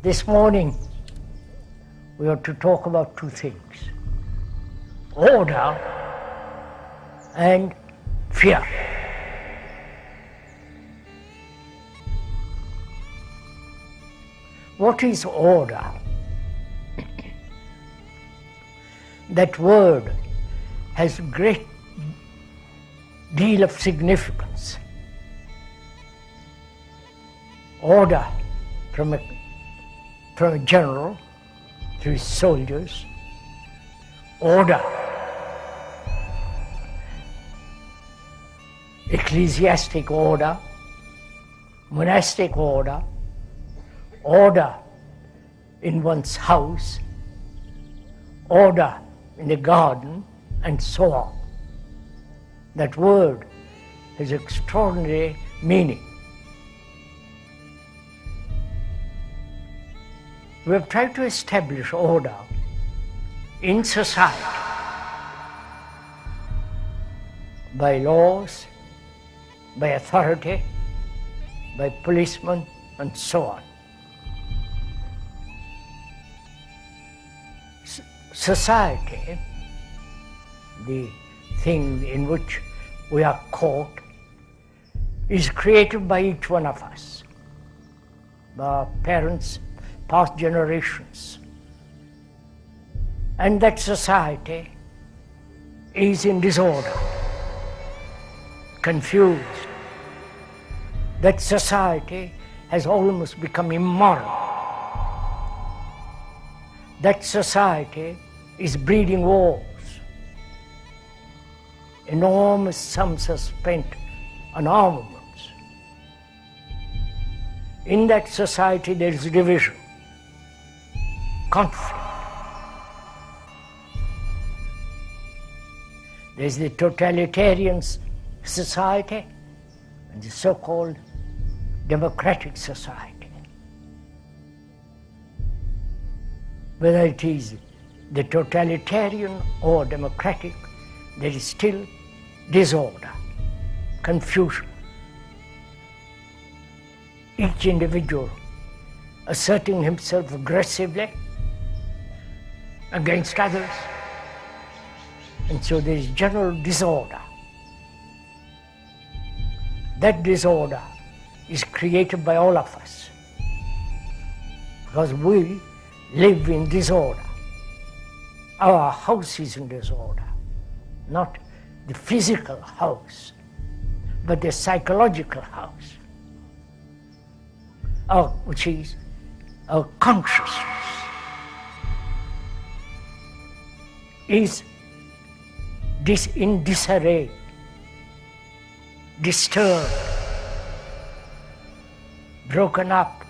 This morning, we are to talk about two things: order and fear. What is order? That word has a great deal of significance. Order from a general to his soldiers, order, ecclesiastic order, monastic order, order in one's house, order in the garden, and so on. That word has extraordinary meaning. We have tried to establish order in society by laws, by authority, by policemen, and so on. Society, the thing in which we are caught, is created by each one of us, by our parents, past generations. And that society is in disorder, confused. That society has almost become immoral. That society is breeding wars. Enormous sums are spent on armaments. In that society there is division, conflict. There is the totalitarian society and the so-called democratic society. Whether it is the totalitarian or democratic, there is still disorder, confusion. Each individual asserting himself aggressively against others, and so there is general disorder. That disorder is created by all of us, because we live in disorder. Our house is in disorder, not the physical house, but the psychological house, which is our consciousness, is in disarray, disturbed, broken up,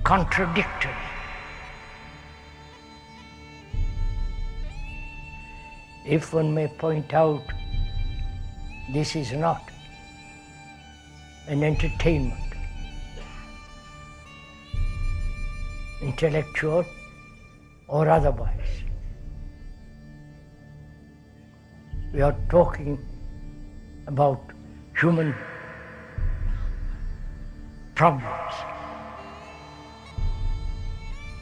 contradictory. If one may point out, this is not an entertainment, intellectual or otherwise. We are talking about human problems.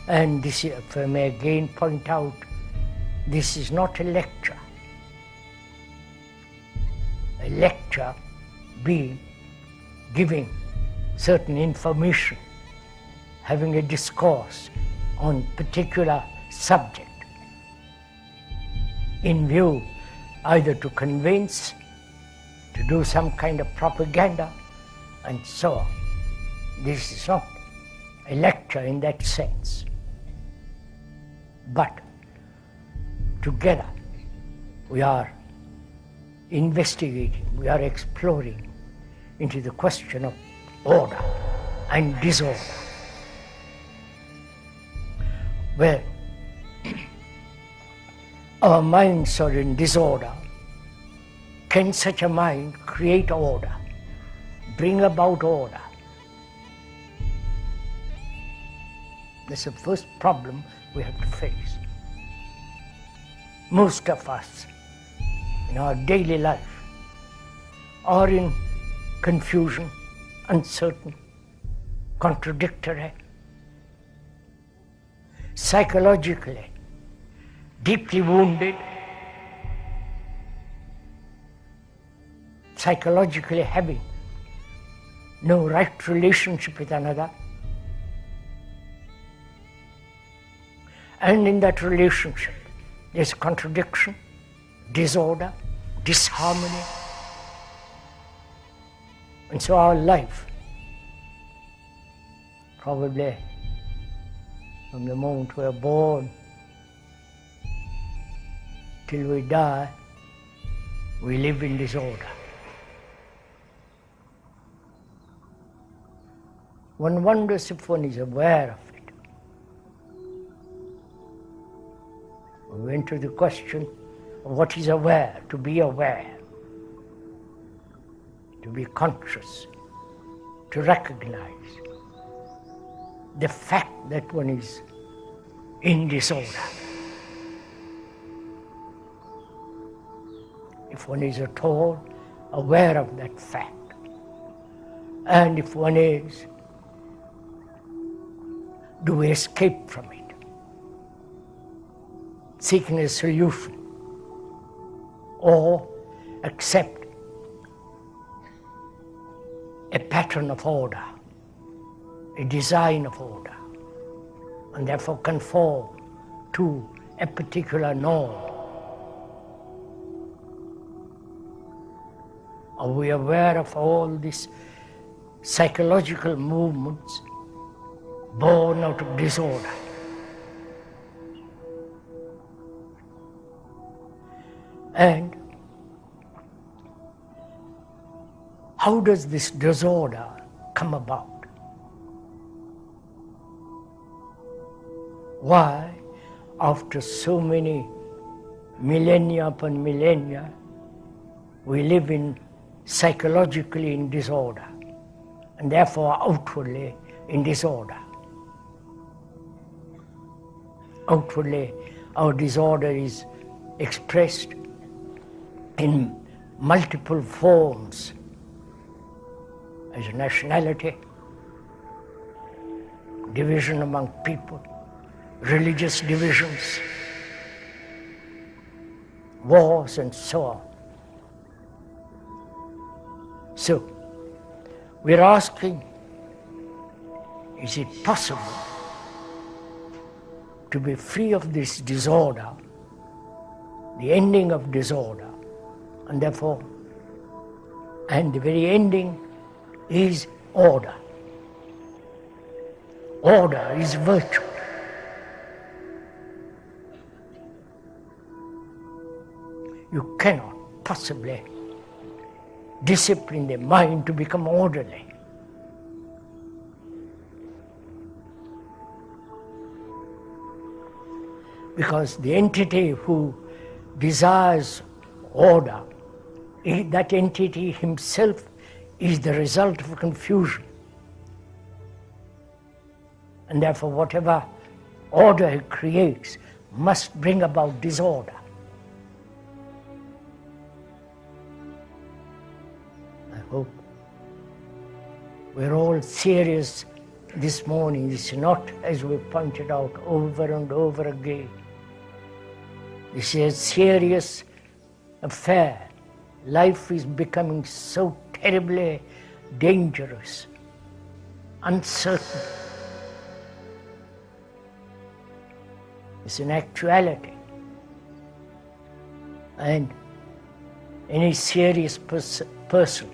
And this, if I may again point out, this is not a lecture. A lecture being giving certain information, having a discourse on particular subject in view either to convince, to do some kind of propaganda, and so on. This is not a lecture in that sense. But together we are investigating, we are exploring into the question of order and disorder. Well, our minds are in disorder. Can such a mind create order, bring about order? That's the first problem we have to face. Most of us in our daily life are in confusion, uncertain, contradictory, psychologically deeply wounded, psychologically having no right relationship with another, and in that relationship there's contradiction, disorder, disharmony. And so our life, probably from the moment we are born till we die, we live in disorder. One wonders if one is aware of it. We went to the question of what is aware, to be aware, to be conscious, to recognize the fact that one is in disorder. If one is at all aware of that fact, and if one is, do we escape from it, seeking a solution, or accept a pattern of order, a design of order, and therefore conform to a particular norm? Are we aware of all these psychological movements born out of disorder? And how does this disorder come about? Why, after so many millennia upon millennia, we live psychologically in disorder, and therefore outwardly in disorder? Outwardly, our disorder is expressed in multiple forms, as nationality, division among people, religious divisions, wars, and so on. So, we're asking, is it possible to be free of this disorder, the ending of disorder, and therefore, and the very ending is order. Order is virtue. You cannot possibly discipline the mind to become orderly. Because the entity who desires order, that entity himself is the result of confusion. And therefore whatever order he creates must bring about disorder. I hope we're all serious this morning. It's not, as we pointed out over and over again, this is a serious affair. Life is becoming so terribly dangerous, uncertain. It's an actuality. And any serious person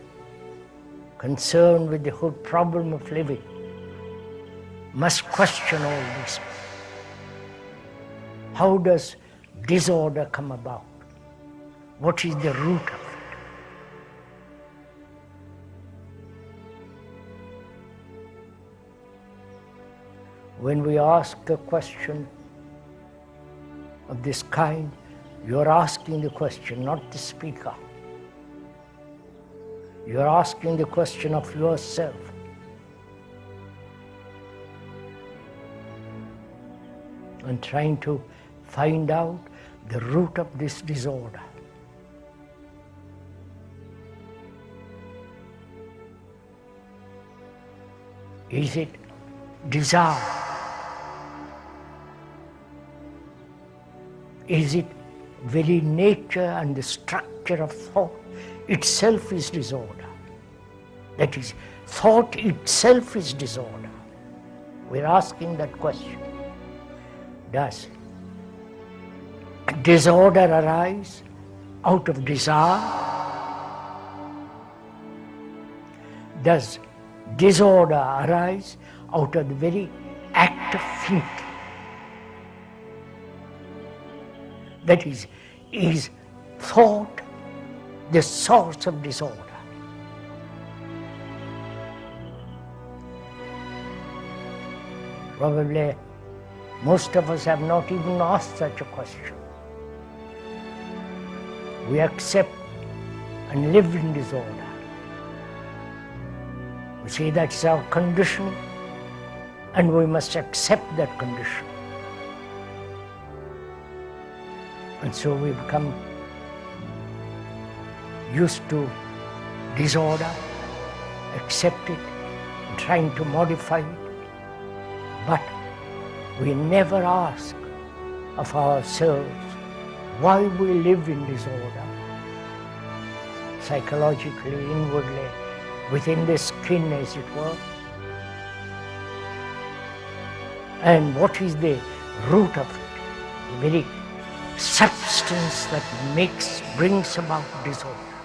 concerned with the whole problem of living must question all this. How does disorder come about? What is the root of it? When we ask a question of this kind, you're asking the question, not the speaker. You're asking the question of yourself. And trying to find out the root of this disorder. Is it desire? Is it very nature and the structure of thought itself is disorder? That is, thought itself is disorder. We're asking that question. Does disorder arise out of desire? Does disorder arise out of the very act of thinking? That is thought the source of disorder? Probably most of us have not even asked such a question. We accept and live in disorder. We say that's our condition, and we must accept that condition. And so we become used to disorder, accept it, trying to modify it. But we never ask of ourselves why we live in disorder, psychologically, inwardly, within the skin, as it were. And what is the root of it? The very substance that brings about disorder.